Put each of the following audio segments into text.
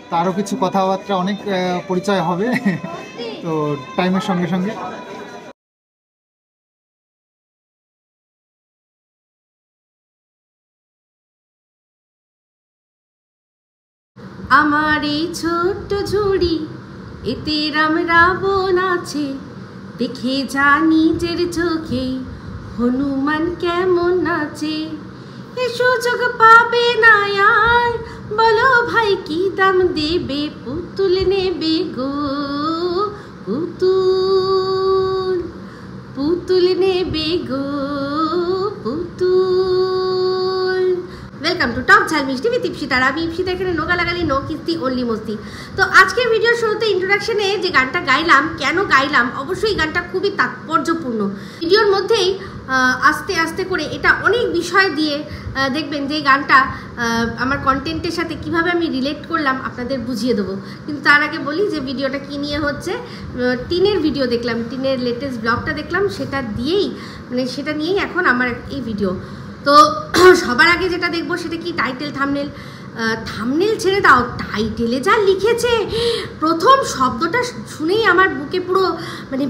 তো আরও কিছু কথাবার্তা অনেক পরিচয় হবে তো টাইমের সঙ্গে সঙ্গে। আমার এই ছোট্ট ঝুড়ি এতে রাম রাবণ আছে, দেখে যা নিজের চোখে হনুমান কেমন নাচে। এ সুযোগ পাবে না আর, বলো ভাই কি দাম দেবে, পুতুল নেবে গো পুতুল, পুতুল নেবে গো পুতুল। ওয়েলকাম টু টক ঝাল মিষ্টি উইথ ইপসিতা। আমি ইপসিতা, এখানে নো গালাগালি নো কিস্তি অনলি মস্তি। তো আজকের ভিডিওর শুরুতে ইন্ট্রোডাকশনে যে গানটা গাইলাম, কেন গাইলাম, অবশ্যই গানটা খুবই তাৎপর্যপূর্ণ। ভিডিওর মধ্যেই আস্তে আস্তে করে এটা অনেক বিষয় দিয়ে দেখবেন যে এই গানটা আমার কন্টেন্টের সাথে কিভাবে আমি রিলেট করলাম আপনাদের বুঝিয়ে দেবো। কিন্তু তার আগে বলি যে ভিডিওটা কী নিয়ে হচ্ছে। টিনের ভিডিও দেখলাম, টিনের লেটেস্ট ব্লগটা দেখলাম, সেটা দিয়েই সেটা নিয়েই এখন আমার এই ভিডিও। তো সবার আগে যেটা দেখবো সেটা কি টাইটেল থাম্বনেল। থাম্বনেল ছেড়ে দাও, টাইটেলে যা লিখেছে, প্রথম শব্দটা শুনেই আমার বুকে পুরো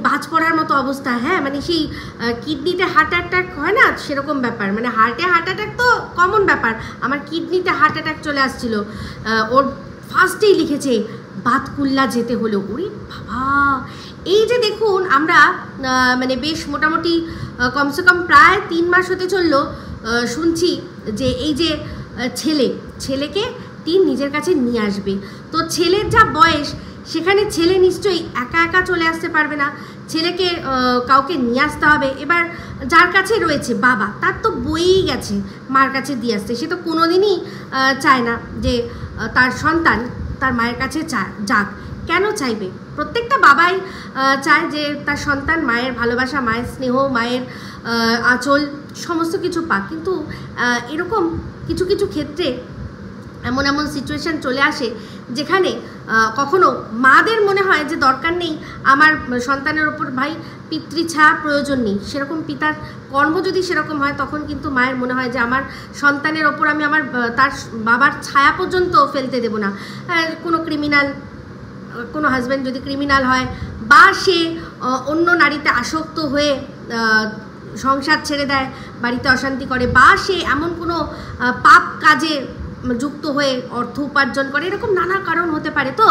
বাজ পড়ার মতো অবস্থা। হ্যাঁ, সেই কিডনিতে হার্ট অ্যাটাক হয় না, সেরকম ব্যাপার। হার্টে হার্ট অ্যাটাক তো কমন ব্যাপার, আমার কিডনিতে হার্ট অ্যাটাক চলে আসছিল। ওর ফার্স্টেই লিখেছে বাতকুল্লা যেতে হলো। ওরে বাবা, এই যে দেখুন আমরা বেশ মোটামুটি কমসে কম প্রায় 3 মাস হতে চললো শুনছি যে এই যে ছেলেকে টিন নিজের কাছে নিয়ে আসবে। তো ছেলের যা বয়স, সেখানে ছেলে নিশ্চয়ই একা একা চলে আসতে পারবে না, ছেলেকে কাউকে নিয়ে আসতে হবে। এবার যার কাছে রয়েছে বাবা, তার তো বইই গেছে মার কাছে দিয়ে আসতে। সে তো কোনোদিনই চায় না যে তার সন্তান তার মায়ের কাছে যাক। কেন চাইবে? প্রত্যেকটা বাবাই চায় যে তার সন্তান মায়ের ভালোবাসা, মায়ের স্নেহ, মায়ের আঁচল সমস্ত কিছু পাক। কিন্তু এরকম কিছু কিছু ক্ষেত্রে এমন এমন সিচুয়েশান চলে আসে যেখানে কখনো মাদের মনে হয় যে দরকার নেই আমার সন্তানের ওপর ভাই পিতৃছা প্রয়োজন নেই। সেরকম পিতার কর্ম যদি সেরকম হয়, তখন কিন্তু মায়ের মনে হয় যে আমার সন্তানের ওপর আমি তার বাবার ছায়া পর্যন্ত ফেলতে দেব না। কোনো ক্রিমিনাল, কোনো হাজব্যান্ড যদি ক্রিমিনাল হয়, বা সে অন্য নারীতে আসক্ত হয়ে সংসার ছেড়ে দেয়, বাড়িতে অশান্তি করে, বা সে এমন কোনো পাপ কাজে যুক্ত হয়ে অর্থ উপার্জন করে, এরকম নানা কারণ হতে পারে। তো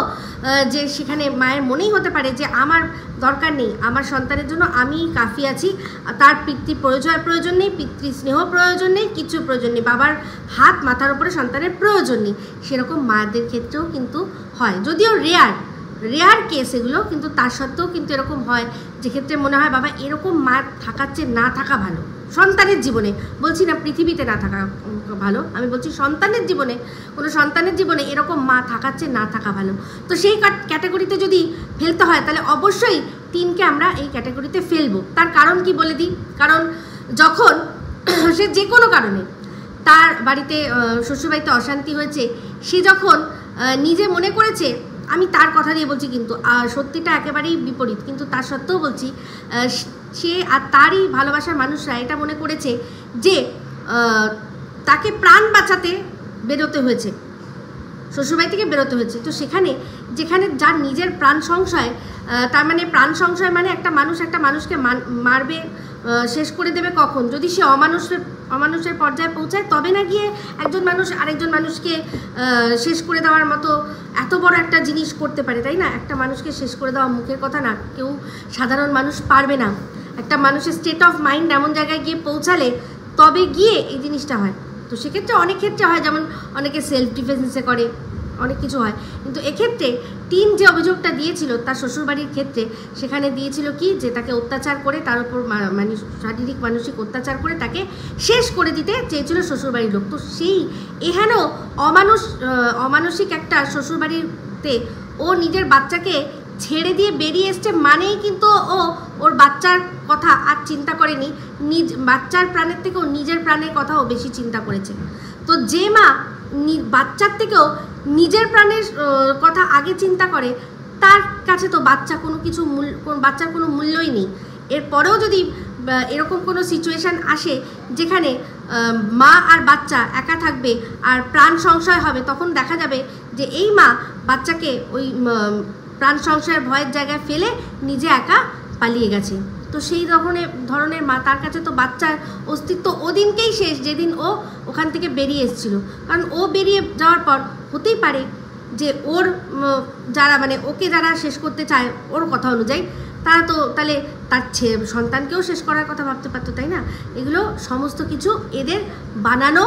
যে সেখানে মায়ের মনেই হতে পারে যে আমার দরকার নেই, আমার সন্তানের জন্য আমি কাফি আছি, তার পিতৃ প্রয়োজন নেই, পিতৃ স্নেহ প্রয়োজন নেই, কিছু প্রয়োজন নেই, বাবার হাত মাথার উপরে সন্তানের প্রয়োজন নেই। সেরকম মায়েদের ক্ষেত্রেও কিন্তু হয়, যদিও রেয়ার কেস এগুলো, কিন্তু তার সত্ত্বেও কিন্তু এরকম হয় যে ক্ষেত্রে মনে হয় বাবা এরকম মা থাকার চেয়ে না থাকা ভালো। সন্তানের জীবনে বলছি না পৃথিবীতে না থাকা ভালো, আমি বলছি সন্তানের জীবনে, কোনো সন্তানের জীবনে এরকম মা থাকার চেয়ে না থাকা ভালো। তো সেই ক্যাটাগরিতে যদি ফেলতে হয়, তাহলে অবশ্যই টিনকে আমরা এই ক্যাটাগরিতে ফেলবো। তার কারণ কি বলে দিই। কারণ যখন সে যে কোনো কারণে তার বাড়িতে শ্বশুরবাড়িতে অশান্তি হয়েছে, সে যখন নিজে মনে করেছে, আমি তার কথা দিয়ে বলছি কিন্তু সত্যিটা একেবারেই বিপরীত, কিন্তু তার সত্ত্বেও বলছি, সে আর তারই ভালোবাসার মানুষরা এটা মনে করেছে যে তাকে প্রাণ বাঁচাতে বেরোতে হয়েছে, শ্বশুরবাড়ি থেকে বেরোতে হয়েছে। তো যেখানে যার নিজের প্রাণ সংশয়, তার প্রাণ সংশয় একটা মানুষ একটা মানুষকে মারবে, শেষ করে দেবে কখন? যদি সে অমানুষের পর্যায়ে পৌঁছায়, তবে না গিয়ে একজন মানুষ আরেকজন মানুষকে শেষ করে দেওয়ার মতো এত বড় একটা জিনিস করতে পারে, তাই না? একটা মানুষকে শেষ করে দেওয়া মুখের কথা না, কেউ সাধারণ মানুষ পারবে না। একটা মানুষের স্টেট অফ মাইন্ড এমন জায়গায় গিয়ে পৌঁছালে তবে গিয়ে এই জিনিসটা হয়। তো সেক্ষেত্রে অনেক ক্ষেত্রে হয়, যেমন অনেকে সেলফ ডিফেন্সে করে, অনেক কিছু হয়। কিন্তু এক্ষেত্রে টিন যে অভিযোগটা দিয়েছিল তার শ্বশুরবাড়ির ক্ষেত্রে, সেখানে দিয়েছিল কি যে তাকে অত্যাচার করে, তার উপর শারীরিক মানসিক অত্যাচার করে তাকে শেষ করে দিতে চেয়েছিল শ্বশুরবাড়ির লোক। তো সেই এখানেও অমানসিক একটা শ্বশুরবাড়িতে ও নিজের বাচ্চাকে ছেড়ে দিয়ে বেরিয়ে এসছে, মানেই কিন্তু ওর বাচ্চার কথা আর চিন্তা করেনি, বাচ্চার প্রাণের থেকেও নিজের প্রাণের কথাও বেশি চিন্তা করেছে। তো যে মা বাচ্চার থেকেও নিজের প্রাণের কথা আগে চিন্তা করে, তার কাছে তো বাচ্চার কোনো মূল্যই নেই। এরপরেও যদি এরকম কোনো সিচুয়েশান আসে যেখানে মা আর বাচ্চা একা থাকবে আর প্রাণ সংশয় হবে, তখন দেখা যাবে যে এই মা বাচ্চাকে ওই প্রাণ সংশয়ের ভয়ের জায়গায় ফেলে নিজে একা পালিয়ে গেছে। তো সেই ধরনের মা, তার কাছে তো বাচ্চার অস্তিত্ব ওদিনকেই শেষ যেদিন ও ওখান থেকে বেরিয়ে এসেছিল। কারণ ও বেরিয়ে যাওয়ার পর হতেই পারে যে ওর যারা মানে ওকে যারা শেষ করতে চায় ওর কথা অনুযায়ী, তারা তো তাহলে তার সন্তানকেও শেষ করার কথা ভাবতে পারতো, তাই না? এগুলো সমস্ত কিছু এদের বানানো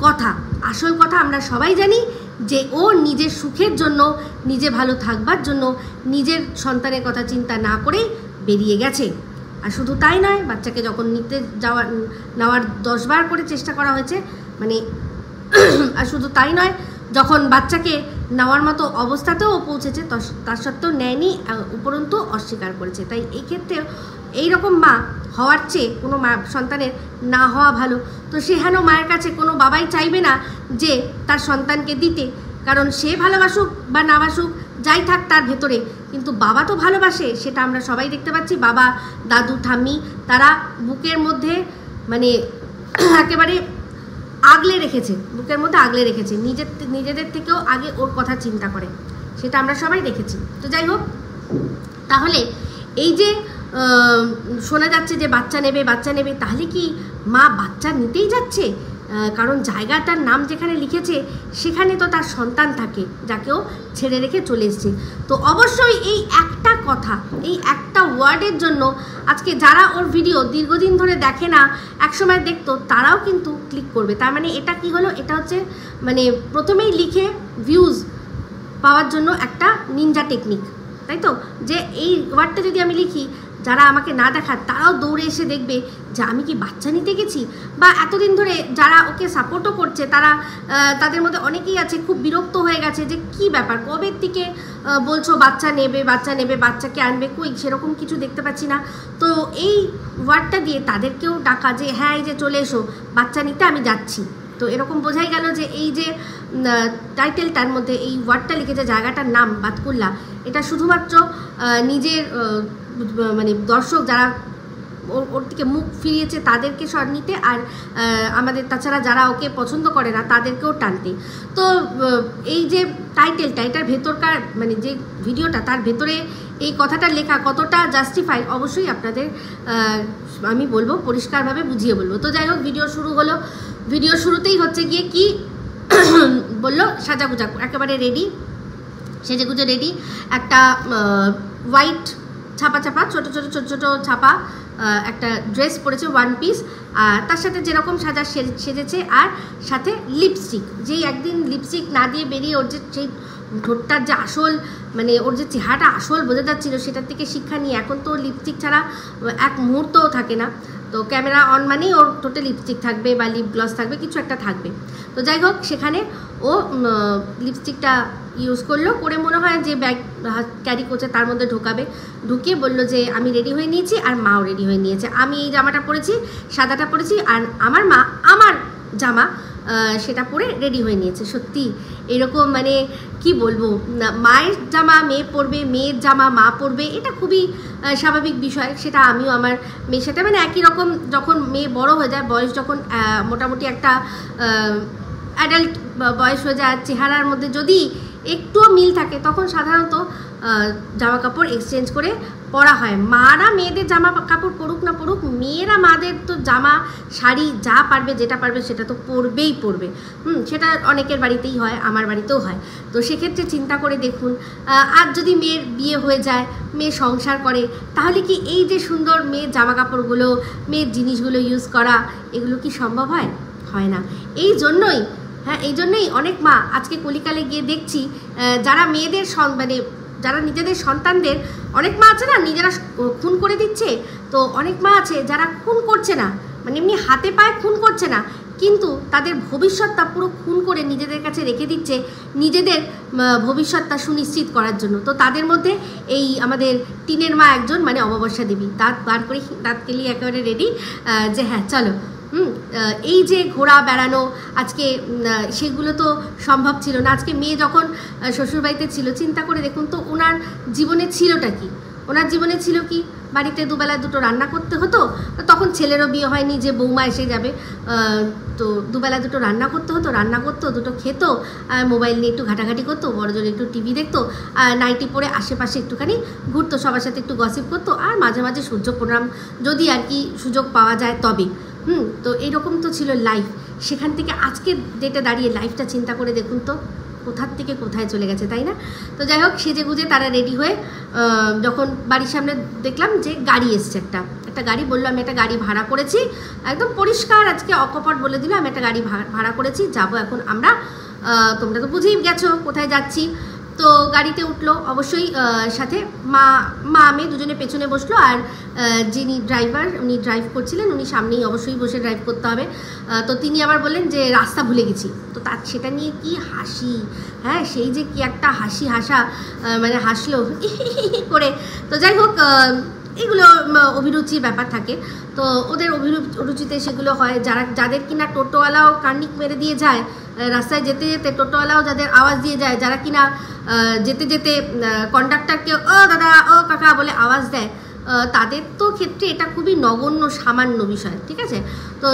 কথা। আসল কথা আমরা সবাই জানি যে ও নিজের সুখের জন্য, নিজে ভালো থাকবার জন্য নিজের সন্তানের কথা চিন্তা না করেই বেরিয়ে গেছে। আর শুধু তাই নয়, বাচ্চাকে যখন নেওয়ার 10 বার করে চেষ্টা করা হয়েছে, মানে আর শুধু তাই নয়, যখন বাচ্চাকে নেওয়ার মতো অবস্থাতেও পৌঁছেছে তার সত্ত্বেও নেয়নি, উপরন্তু অস্বীকার করেছে। তাই এই ক্ষেত্রে এইরকম মা হওয়ার চেয়ে কোনো মা সন্তানের না হওয়া ভালো। তো সেখানেও মায়ের কাছে কোনো বাবাই চাইবে না যে তার সন্তানকে দিতে, কারণ সে ভালোবাসুক বা না বাসুক যাই থাক তার ভেতরে, কিন্তু বাবা তো ভালোবাসে, সেটা আমরা সবাই দেখতে পাচ্ছি। বাবা, দাদু, ঠাম্মি তারা বুকের মধ্যে মানে একেবারে আগলে রেখেছে, বুকের মধ্যে আগলে রেখেছে, নিজেদের থেকেও আগে ওর কথা চিন্তা করে, সেটা আমরা সবাই দেখেছি। তো যাই হোক, তাহলে এই যে শোনা যাচ্ছে যে বাচ্চা নেবে, তাহলে কি মা বাচ্চা নিতেই যাচ্ছে? কারণ জায়গাটার নাম যেখানে লিখেছে সেখানে তো তার সন্তান থাকে, যাকেও ছেড়ে রেখে চলে এসছে। তো অবশ্যই এই একটা কথা, এই একটা ওয়ার্ডের জন্য আজকে যারা ওর ভিডিও দীর্ঘদিন ধরে দেখে না, একসময় দেখতো, তারাও কিন্তু ক্লিক করবে। তার মানে এটা কি হলো? এটা হচ্ছে মানে প্রথমেই লিখে ভিউজ পাওয়ার জন্য একটা নিনজা টেকনিক, তাই তো? যে এই ওয়ার্ডটা যদি আমি লিখি, যারা আমাকে না দেখার তারাও দৌড়ে এসে দেখবে যে আমি কি বাচ্চা নিতে গেছি। বা এতদিন ধরে যারা ওকে সাপোর্টও করছে, তাদের মধ্যে অনেকেই আছে খুব বিরক্ত হয়ে গেছে যে কি ব্যাপার, কবে থেকে বলছো বাচ্চা নেবে, বাচ্চাকে আনবে, কই সেরকম কিছু দেখতে পাচ্ছি না। তো এই ওয়ার্ডটা দিয়ে তাদেরকেও ডাকা যে হ্যাঁ এই যে চলে এসো, বাচ্চা নিতে আমি যাচ্ছি। তো এরকম বোঝাই গেল যে এই যে টাইটেলটার মধ্যে এই ওয়ার্ডটা লিখেছে, জায়গাটার নাম বাতকুল্লা, এটা শুধুমাত্র নিজের মানে দর্শক যারা ওর থেকে মুখ ফিরিয়েছে তাদেরকে সর নিতে, আর আমাদের তাছাড়া যারা ওকে পছন্দ করে না তাদেরকেও টানতে। তো এই যে টাইটেলটা, এটার ভেতরকার মানে যে ভিডিওটা, তার ভেতরে এই কথাটা লেখা কতটা জাস্টিফাই অবশ্যই আপনাদের আমি বলবো, পরিষ্কারভাবে বুঝিয়ে বলবো। তো যাই হোক, ভিডিও শুরু হলো। ভিডিও শুরুতেই হচ্ছে গিয়ে কি বললো, সাজাগুজা একেবারে রেডি, সেজেগুজে রেডি, একটা হোয়াইট ছাপা ছোট ছোট ছাপা একটা ড্রেস পরেছে, 1 পিস, আর তার সাথে যেরকম সেজেছে, আর সাথে লিপস্টিক। যেই একদিন লিপস্টিক না দিয়ে বেরিয়ে ওর যে সেই ঠোঁটটার যে আসল মানে ওর যে চেহারাটা আসল বোঝা যাচ্ছিল, সেটার থেকে শিক্ষা নিয়ে এখন তো লিপস্টিক ছাড়া এক মুহূর্তও থাকে না। তো ক্যামেরা অন মানেই ওর ঠোঁটে লিপস্টিক থাকবে বা লিপ গ্লস থাকবে, কিছু একটা থাকবে। তো যাই হোক, সেখানে ও লিপস্টিকটা ইউজ করলো, করে মনে হয় যে ব্যাগ ক্যারি করছে তার মধ্যে ঢুকিয়ে বললো যে আমি রেডি হয়ে নিয়েছি, আর মাও রেডি হয়ে নিয়েছে। আমি এই জামাটা পরেছি, সাদাটা পরেছি, আর আমার মা আমার জামা সেটা পরে রেডি হয়ে নিয়েছে। সত্যি এরকম মানে কি বলবো, মায়ের জামা মেয়ে পরবে, মেয়ের জামা মা পরবে, এটা খুবই স্বাভাবিক বিষয়। সেটা আমিও আমার মেয়ের সাথে মানে একই রকম, যখন মেয়ে বড় হয়ে যায়, বয়স যখন মোটামুটি একটা অ্যাডাল্ট বয়স হয়ে যায়, চেহারার মধ্যে যদি একটুও মিল থাকে, তখন সাধারণত জামা কাপড় এক্সচেঞ্জ করে পরা হয়। মারা মেয়েদের জামা কাপড় পরুক না পরুক, মেয়েরা মাদের তো জামা শাড়ি যা পারবে, যেটা পারবে সেটা তো পরবেই পরবে। সেটা অনেকের বাড়িতেই হয়, আমার বাড়িতেও হয়। তো সেক্ষেত্রে চিন্তা করে দেখুন, আর যদি মেয়ের বিয়ে হয়ে যায়, মেয়ে সংসার করে, তাহলে কি এই যে সুন্দর মেয়ের জামা কাপড়গুলো, মেয়ের জিনিসগুলো ইউজ করা, এগুলো কি সম্ভব হয়? হয় না। এই জন্যই অনেক মা আজকে কলিকালে গিয়ে দেখছি, যারা মেয়েদের মানে যারা নিজেদের সন্তানদের, অনেক মা আছে না নিজেরা খুন করে দিচ্ছে, তো অনেক মা আছে যারা খুন করছে না, মানে এমনি হাতে পায়ে খুন করছে না, কিন্তু তাদের ভবিষ্যৎটা পুরো খুন করে নিজেদের কাছে রেখে দিচ্ছে, নিজেদের ভবিষ্যৎটা সুনিশ্চিত করার জন্য। তো তাদের মধ্যে এই আমাদের টিনের মা একজন, মানে অমাবস্যা দেবী, দাঁত বার করে দাঁত কেলিয়ে একেবারে রেডি যে হ্যাঁ চলো। এই যে ঘোরা বেড়ানো, আজকে সেগুলো তো সম্ভব ছিল না। আজকে মেয়ে যখন শ্বশুরবাড়িতে ছিল, চিন্তা করে দেখুন তো ওনার জীবনে ছিলটা কি। ওনার জীবনে ছিল কি, বাড়িতে দুবেলা দুটো রান্না করতে হতো, তখন ছেলেরও বিয়ে হয়নি যে বৌমা এসে যাবে, তো দুবেলা দুটো রান্না করতে হতো, রান্না করতো, দুটো খেত, মোবাইল নিয়ে একটু ঘাটাঘাটি করতো, বড়জন একটু টিভি দেখতো, নাইটি পরে আশেপাশে একটুখানি ঘুরতো, সবার সাথে একটু গসিপ করতো, আর মাঝে মাঝে সূর্য প্রণাম যদি আর কি সুযোগ পাওয়া যায় তবে। তো এইরকম তো ছিল লাইফ। সেখান থেকে আজকে ডেটে দাঁড়িয়ে লাইফটা চিন্তা করে দেখুন তো কোথার থেকে কোথায় চলে গেছে, তাই না? তো যাই হোক, সেজে গুজে তারা রেডি হয়ে যখন বাড়ির সামনে দেখলাম যে গাড়ি এসছে, একটা গাড়ি, বললো আমি একটা গাড়ি ভাড়া করেছি, একদম পরিষ্কার আজকে অকপট বলে দিল আমি একটা গাড়ি ভাড়া করেছি, যাব এখন আমরা, তোমরা তো বুঝেই গেছো কোথায় যাচ্ছি। তো গাড়িতে উঠলো, অবশ্যই সাথে মা আমি দুজনে পেছনে বসলো, আর যিনি ড্রাইভার উনি ড্রাইভ করছিলেন, উনি সামনেই অবশ্যই বসে ড্রাইভ করতে হবে। তো তিনি আবার বললেন যে রাস্তা ভুলে গেছি। তো তার সেটা নিয়ে কি হাসি, হ্যাঁ সেই যে কি একটা হাসা মানে হাসলো করে। তো যাই হোক, এগুলো অভিরুচির ব্যাপার থাকে, তো ওদের অভিরুচিতে সেগুলো হয়। যাদের কিনা টোটোওয়ালাও কার্নিক মেরে দিয়ে যায়, রাস্তায় যেতে যেতে টোটোওয়ালাও যাদের আওয়াজ দিয়ে যায়, যারা কিনা যেতে যেতে কন্ডাক্টরকে ও দাদা ও কাকা বলে আওয়াজ দেয়, তাদের তো ক্ষেত্রে এটা খুবই নগণ্য সামান্য বিষয়, ঠিক আছে? তো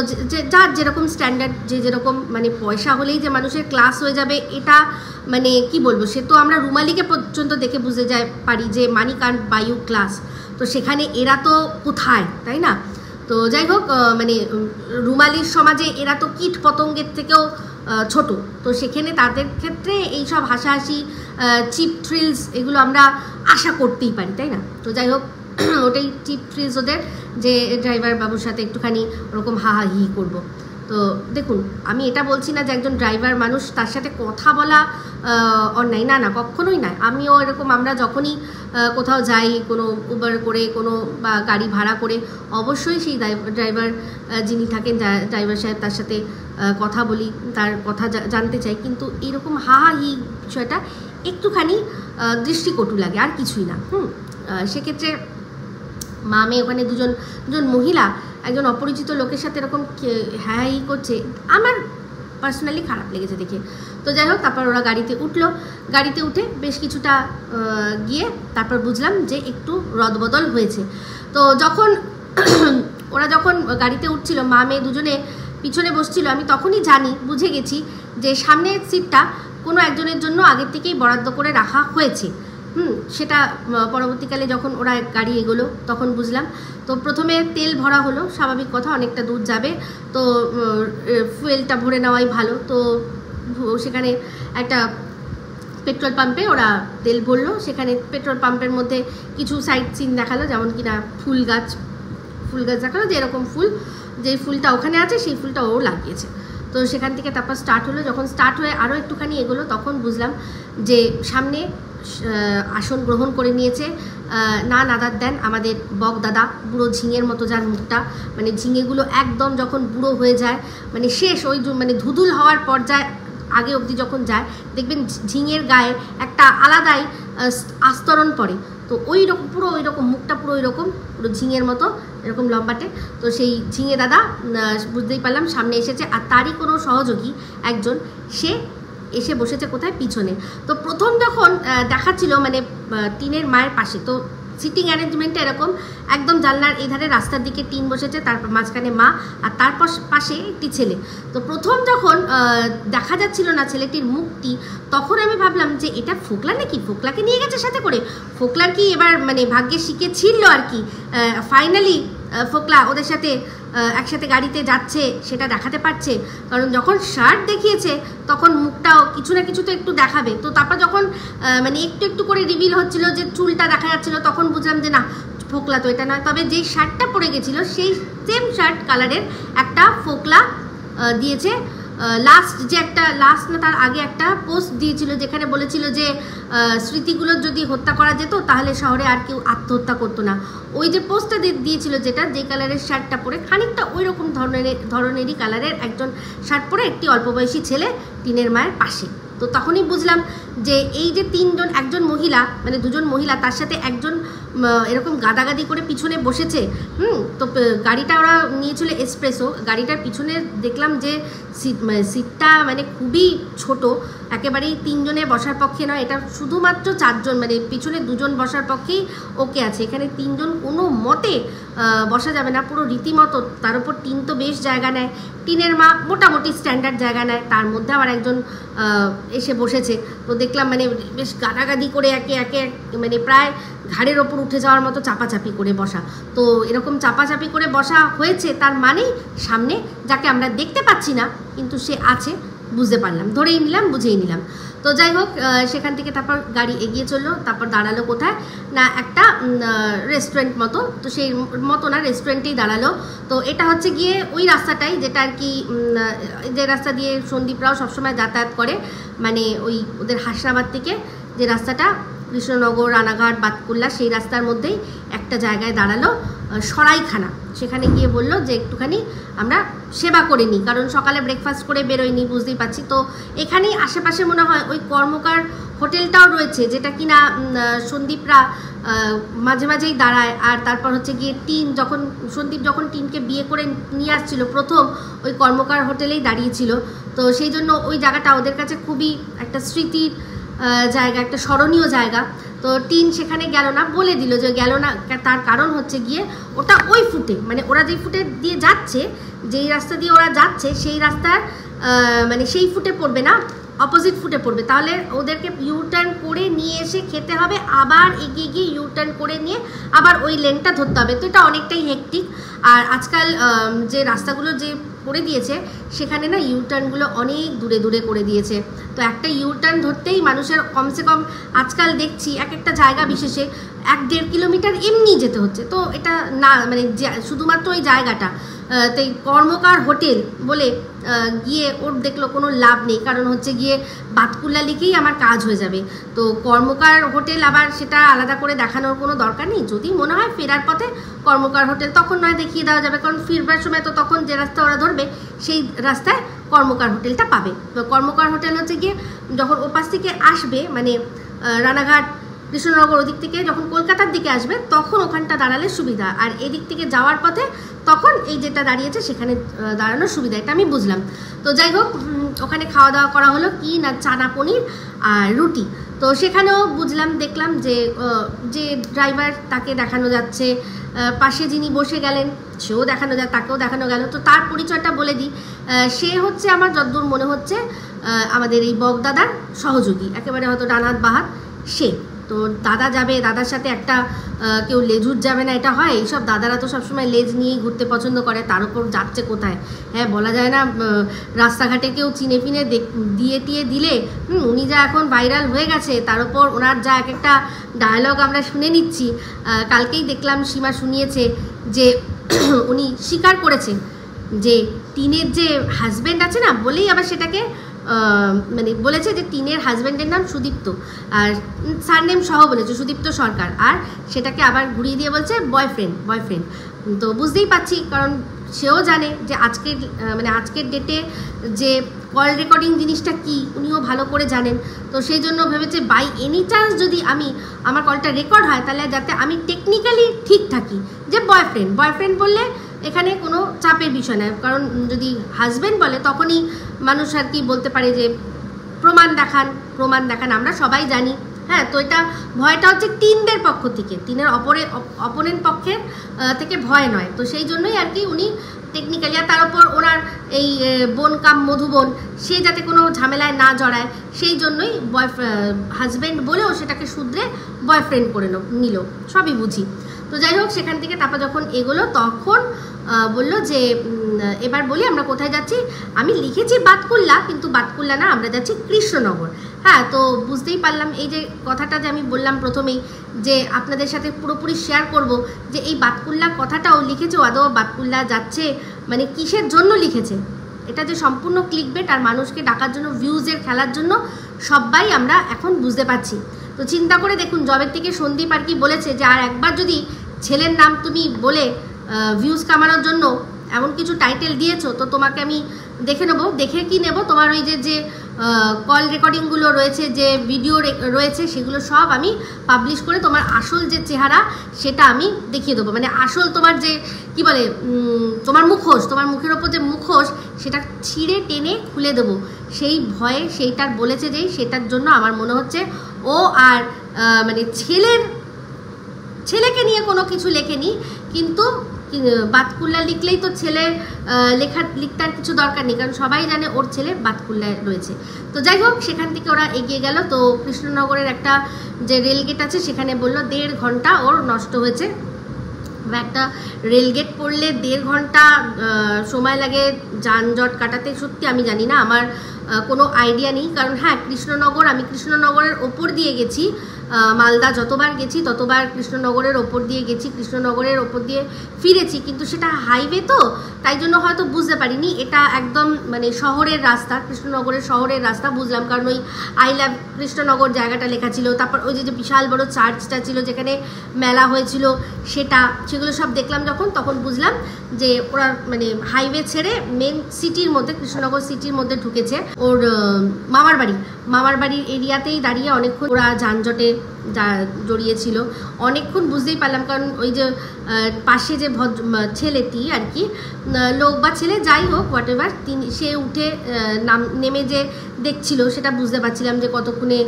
যার যেরকম স্ট্যান্ডার্ড, যেরকম মানে পয়সা হলেই যে মানুষের ক্লাস হয়ে যাবে, এটা মানে কি বলবো, সে তো আমরা রুমালিকে পর্যন্ত দেখে বুঝে পারি যে মানি কান্ট বাই ইউ ক্লাস। তো সেখানে এরা তো কোথায়, তাই না? তো যাই হোক, মানে রুমালির সমাজে এরা তো কীট পতঙ্গের থেকেও ছোট। তো সেখানে তাদের ক্ষেত্রে এই সব হাসাহাসি, চিপ থ্রিলস, এগুলো আমরা আশা করতেই পারি, তাই না? তো যাই হোক, ওটাই চিপ থ্রিলস ওদের, যে ড্রাইভার বাবুর সাথে একটুখানি ওরকম হি করব। তো দেখুন, আমি এটা বলছি না যে একজন ড্রাইভার মানুষ তার সাথে কথা বলা অন্যায়, না কখনোই না। আমিও এরকম, আমরা যখনই কোথাও যাই, কোনো উবার করে কোনো বা গাড়ি ভাড়া করে, অবশ্যই সেই ড্রাইভার যিনি থাকেন, ড্রাইভার সাহেব, তার সাথে কথা বলি, তার কথা জানতে চাই। কিন্তু এরকম হি বিষয়টা একটুখানি দৃষ্টিকটু লাগে, আর কিছুই না। সেক্ষেত্রে মা মেয়ে ওখানে দুজন মহিলা একজন অপরিচিত লোকের সাথে এরকম হি করছে, আমার পার্সোনালি খারাপ লেগেছে দেখে। তো যাই হোক, তারপর ওরা গাড়িতে উঠলো, গাড়িতে উঠে বেশ কিছুটা গিয়ে তারপর বুঝলাম যে একটু রদবদল হয়েছে। তো ওরা যখন গাড়িতে উঠছিল, মা মেয়ে দুজনে পিছনে বসছিল, আমি তখনই বুঝে গেছি যে সামনের সিটটা কোনো একজনের জন্য আগের থেকেই বরাদ্দ করে রাখা হয়েছে। সেটা পরবর্তীকালে যখন ওরা গাড়ি এগোলো তখন বুঝলাম। তো প্রথমে তেল ভরা হলো, স্বাভাবিক কথা, অনেকটা দূর যাবে, তো ফুয়েলটা ভরে নেওয়াই ভালো। তো সেখানে একটা পেট্রোল পাম্পে ওরা তেল ভরলো। সেখানে পেট্রোল পাম্পের মধ্যে কিছু সাইড সিন দেখালো, যেমন কিনা ফুল গাছ দেখালো, যে এরকম ফুল, যে ফুলটা ওখানে আছে সেই ফুলটা ও লাগিয়েছে। তো সেখান থেকে তারপর স্টার্ট হলো। যখন স্টার্ট হয়ে আরও একটুখানি এগোলো, তখন বুঝলাম যে সামনে আসন গ্রহণ করে নিয়েছে নাদার দেন আমাদের বক দাদা, বুড়ো ঝিঙের মতো, যার মুখটা মানে ঝিঙেগুলো একদম যখন বুড়ো হয়ে যায়, মানে শেষ ওই মানে ধুধুল হওয়ার পর্যায়ে আগে অবধি যখন যায়, দেখবেন ঝিঙের গায়ে একটা আলাদাই আস্তরণ পড়ে। তো ওই রকম পুরো ওই রকম মুখটা পুরো ওই রকম, পুরো ঝিঙের মতো এরকম লম্বাটে। তো সেই ঝিঙে দাদা বুঝতেই পারলাম সামনে এসেছে, আর তারই কোনো সহযোগী একজন সে এসে বসেছে কোথায়, পিছনে। তো প্রথম যখন দেখাচ্ছিল মানে টিনের মায়ের পাশে, তো সিটিং অ্যারেঞ্জমেন্টটা এরকম, একদম জানলার এধারে রাস্তার দিকে টিন বসেছে, তারপর মাঝখানে মা, আর তারপর পাশে একটি ছেলে। তো প্রথম যখন দেখা যাচ্ছিল না ছেলেটির মুখটি, তখন আমি ভাবলাম যে এটা ফোকলা নাকি, ফোকলাকে নিয়ে গেছে সাথে করে, ফোকলার কি এবার মানে ভাগ্যে শিখে ছিল আর কি, ফাইনালি ফোকলা ওদের সাথে একসাথে গাড়িতে যাচ্ছে সেটা দেখাতে পারছে। কারণ যখন শার্ট দেখিয়েছে তখন মুখটাও কিছু না কিছু তো একটু দেখাবে। তো তারপর যখন মানে একটু একটু করে রিভিল হচ্ছিল যে চুলটা দেখা যাচ্ছিল, তখন বুঝলাম যে না, ফোকলা তো এটা নয়। তবে যেই শার্টটা পরে গেছিলো সেই সেম শার্ট কালারের একটা ফোকলা দিয়েছে। লাস্ট না তার আগে একটা পোস্ট দিয়েছিল, যেখানে বলেছিল যে স্মৃতিগুলো যদি হত্যা করা যেত তাহলে শহরে আর কেউ আত্মহত্যা করতো না। ওই যে পোস্টটা দিয়েছিল, যে কালারের শার্টটা পরে, খানিকটা ওই রকম ধরনেরই কালারের একজন শার্ট পরে একটি অল্প বয়সী ছেলে টিনের মায়ের পাশে। তো তখনই বুঝলাম যে এই যে তিনজন, একজন মহিলা মানে দুজন মহিলা তার সাথে একজন এরকম গাদাগাদি করে পিছনে বসেছে। তো গাড়িটা ওরা নিয়েছিল এসপ্রেসো, গাড়িটার পিছনে দেখলাম যে সিটটা মানে খুবই ছোট, একেবারেই তিনজনের বসার পক্ষে নয়, এটা শুধুমাত্র চারজন, মানে পিছনে দুজন বসার পক্ষেই ওকে আছে, এখানে তিনজন কোনো মতে বসা যাবে না, পুরো রীতিমতো। তার উপর টিন তো বেশ জায়গা নেয়, টিনের মা মোটামুটি স্ট্যান্ডার্ড জায়গা নেয়, তার মধ্যে আবার একজন এসে বসেছে। তো দেখলাম মানে বেশ গাদাগাদি করে একে একে মানে প্রায় ঘাড়ের ওপর উঠে যাওয়ার মতো চাপাচাপি করে বসা। তো এরকম চাপাচাপি করে বসা হয়েছে, তার মানেই সামনে যাকে আমরা দেখতে পাচ্ছি না কিন্তু সে আছে বুঝতে পারলাম, ধরেই নিলাম, বুঝেই নিলাম। তো যাই হোক, সেখান থেকে তারপর গাড়ি এগিয়ে চললো, তারপর দাঁড়ালো কোথায় না একটা রেস্টুরেন্ট মতো, তো সেই মতো না রেস্টুরেন্টেই দাঁড়ালো। তো এটা হচ্ছে গিয়ে ওই রাস্তাটাই যেটা আর কি, যে রাস্তা দিয়ে সন্দীপরাও সবসময় যাতায়াত করে, মানে ওই ওদের হাসনাবাদ থেকে যে রাস্তাটা কৃষ্ণনগর, রানাঘাট, বাতকুল্লা, সেই রাস্তার মধ্যেই একটা জায়গায় দাঁড়ালো, সরাইখানা। সেখানে গিয়ে বললো যে একটুখানি আমরা সেবা করে নিই, কারণ সকালে ব্রেকফাস্ট করে বেরোয়নি, বুঝতেই পারছি। তো এখানেই আশেপাশে মনে হয় ওই কর্মকার হোটেলটাও রয়েছে, যেটা কিনা সন্দীপরা মাঝে মাঝেই দাঁড়ায়। আর তারপর হচ্ছে গিয়ে টিন, যখন সন্দীপ যখন টিনকে বিয়ে করে নিয়ে আসছিল প্রথম, ওই কর্মকার হোটেলেই দাঁড়িয়েছিল। তো সেই জন্য ওই জায়গাটা ওদের কাছে খুবই একটা স্মৃতির জায়গা, একটা স্মরণীয় জায়গা। তো টিন সেখানে গেল না, বলে দিল যে গেল না, তার কারণ হচ্ছে গিয়ে ওটা ওই ফুটে, মানে ওরা যেই ফুটে দিয়ে যাচ্ছে, যেই রাস্তা দিয়ে ওরা যাচ্ছে সেই রাস্তার মানে সেই ফুটে পড়বে না, অপোজিট ফুটে পড়বে, তাহলে ওদেরকে ইউটার্ন করে নিয়ে এসে খেতে হবে, আবার এগিয়ে গিয়ে ইউটার্ন করে নিয়ে আবার ওই লেনটা ধরতে হবে। তো এটা অনেকটাই হেক্টিক। আর আজকাল যে রাস্তাগুলো যে করে দিয়েছে সেখানে না ইউটার্নগুলো অনেক দূরে দূরে করে দিয়েছে। তো একটা ইউটার্ন ধরতেই মানুষের কমসে কম আজকাল দেখছি এক একটা জায়গা বিশেষে 1-1.5 কিলোমিটার এমনি যেতে হচ্ছে। তো এটা না মানে শুধুমাত্র ওই জায়গাটা তাই কর্মকার হোটেল বলে গিয়ে ওর দেখলো কোনো লাভ নেই, কারণ হচ্ছে গিয়ে বাতকুল্লা লিখেই আমার কাজ হয়ে যাবে। তো কর্মকার হোটেল আবার সেটা আলাদা করে দেখানোর কোনো দরকার নেই, যদি মনে হয় ফেরার পথে কর্মকার হোটেল তখন নয় দেখিয়ে দেওয়া যাবে, কারণ ফিরবার সময় তো তখন যে রাস্তা ওরা ধরবে সেই রাস্তায় কর্মকার হোটেলটা পাবে। তো কর্মকার হোটেল হচ্ছে গিয়ে যখন ওপাশ থেকে আসবে, মানে রানাঘাট, কৃষ্ণনগর ওদিক থেকে যখন কলকাতার দিকে আসবে তখন ওখানটা দাঁড়ালে সুবিধা, আর এদিক থেকে যাওয়ার পথে তখন এই যেটা দাঁড়িয়েছে সেখানে দাঁড়ানোর সুবিধা, এটা আমি বুঝলাম। তো যাই হোক, ওখানে খাওয়া দাওয়া করা হলো কি না চানা পনির আর রুটি। তো সেখানেও বুঝলাম, দেখলাম যে যে ড্রাইভার তাকে দেখানো যাচ্ছে, পাশে যিনি বসে গেলেন সেও দেখানো যায়, তাকেও দেখানো গেল। তো তার পরিচয়টা বলে দিই, সে হচ্ছে আমার যতদূর মনে হচ্ছে আমাদের এই বগদাদার সহযোগী, একেবারে হয়তো ডানাত বাহাত সে। তো দাদা যাবে, দাদার সাথে একটা কেউ লেজুর যাবে না, এটা হয়? এইসব দাদারা তো সবসময় লেজ নিয়েই ঘুরতে পছন্দ করে, তার উপর যাচ্ছে কোথায়, হ্যাঁ বলা যায় না, রাস্তাঘাটে কেউ চিনে ফিনে দিয়ে টিয়ে দিলে, উনি যা এখন ভাইরাল হয়ে গেছে, তার উপর ওনার যা এক একটা ডায়লগ আমরা শুনে নিচ্ছি। কালকেই দেখলাম সীমা শুনিয়েছে যে উনি স্বীকার করেছেন যে টিনের যে হাজব্যান্ড আছে না, বলেই আবার সেটাকে মানে বলেছে যে টিনের হাজব্যান্ডের নাম সুদীপ্ত, আর সারনেম সহ বলেছে সুদীপ্ত সরকার, আর সেটাকে আবার ঘুরিয়ে দিয়ে বলছে বয়ফ্রেন্ড। তো বুঝতেই পারছি, কারণ সেও জানে যে আজকের ডেটে যে কল রেকর্ডিং জিনিসটা কি উনিও ভালো করে জানেন। তো সেই জন্য ভেবেছে বাই এনি চান্স যদি আমার কলটা রেকর্ড হয়, তাহলে যাতে আমি টেকনিক্যালি ঠিক থাকি যে বয়ফ্রেন্ড বললে এখানে কোনো চাপের বিষয় নয়, কারণ যদি হাজব্যান্ড বলে তখনই মানুষ আর কি বলতে পারে যে প্রমাণ দেখান, আমরা সবাই জানি। হ্যাঁ, তো এটা ভয়টা হচ্ছে টিনদের পক্ষ থেকে, টিনের অপোনেন্ট পক্ষের থেকে ভয় নয়। তো সেই জন্যই আর কি উনি টেকনিক্যালি, আর তার উপর ওনার এই বোন কাম মধুবোন, সে যাতে কোনো ঝামেলায় না জড়ায় সেই জন্যই হাজব্যান্ড বলেও সেটাকে শুধরে বয়ফ্রেন্ড করে নিল, সবই বুঝি। তো যাই হোক, সেখান থেকে তারপর যখন এগোলো তখন বললো যে এবার বলি আমরা কোথায় যাচ্ছি। আমি লিখেছি বাতকুল্লা, কিন্তু বাতকুল্লা না, আমরা যাচ্ছি কৃষ্ণনগর। হ্যাঁ, তো বুঝতেই পারলাম এই যে কথাটা যে আমি বললাম প্রথমেই, যে আপনাদের সাথে পুরোপুরি শেয়ার করব যে এই বাতকুল্লা কথাটাও লিখেছে আদৌ বাতকুল্লা যাচ্ছে মানে কিসের জন্য লিখেছে, এটা যে সম্পূর্ণ ক্লিকবেট আর মানুষকে ডাকার জন্য, ভিউজের খেলার জন্য, সবাই আমরা এখন বুঝতে পারছি। তো চিন্তা করে দেখুন, জবের থেকে সন্দীপ আর কি বলেছে যে আর একবার যদি ছেলের নাম তুমি বলে ভিউজ কামানোর জন্য এমন কিছু টাইটেল দিয়েছো, তো তোমাকে আমি দেখে নেবো। দেখে কি নেব, তোমার ওই যে কল রেকর্ডিংগুলো রয়েছে, যে ভিডিও রয়েছে, সেগুলো সব আমি পাবলিশ করে তোমার আসল যে চেহারা সেটা আমি দেখিয়ে দেবো। মানে আসল তোমার যে কি বলে তোমার মুখোশ, তোমার মুখের ওপর যে মুখোশ সেটা ছিঁড়ে টেনে খুলে দেবো। সেই ভয়ে সেইটার বলেছে যেই, সেটার জন্য আমার মনে হচ্ছে ও আর মানে ছেলেকে নিয়ে কোনো কিছু লেখেনি। কিন্তু বাতকুল্লা লিখলেই তো ছেলের লিখতে আর কিছু দরকার নেই, কারণ সবাই জানে ওর ছেলে বাতকুল্লায় রয়েছে। তো যাই হোক, সেখান থেকে ওরা এগিয়ে গেল। তো কৃষ্ণনগরের একটা যে রেলগেট আছে সেখানে বললো 1.5 ঘন্টা ওর নষ্ট হয়েছে। একটা রেলগেট পড়লে 1.5 ঘন্টা সময় লাগে যানজট কাটাতে, সত্যি আমি জানি না, আমার কোনো আইডিয়া নেই। কারণ হ্যাঁ, আমি কৃষ্ণনগরের ওপর দিয়ে গেছি, মালদা যতবার গেছি ততবার কৃষ্ণনগরের ওপর দিয়ে গেছি, কৃষ্ণনগরের ওপর দিয়ে ফিরেছি, কিন্তু সেটা হাইওয়ে তো, তাই জন্য হয়তো বুঝতে পারিনি এটা একদম মানে শহরের রাস্তা, কৃষ্ণনগরের শহরের রাস্তা বুঝলাম। কারণ ওই আই লাভ কৃষ্ণনগর জায়গাটা লেখা ছিল, তারপর ওই যে বিশাল বড় চার্চটা ছিল যেখানে মেলা হয়েছিল সেগুলো সব দেখলাম যখন, তখন বুঝলাম যে ওরা মানে হাইওয়ে ছেড়ে মেন সিটির মধ্যে, কৃষ্ণনগর সিটির মধ্যে ঢুকেছে। ওর মামার বাড়ির এরিয়াতেই দাঁড়িয়ে অনেকক্ষণ ওরা যানজটে জড়িয়েছিল। অনেকক্ষণ বুঝতেই পারলাম, কারণ ওই যে পাশে যে ছেলেটি আর কি, লোক বা ছেলে যাই হোক হোয়াট এভার, সে উঠে নেমে যে দেখছিল সেটা বুঝতে পারছিলাম যে কতক্ষণে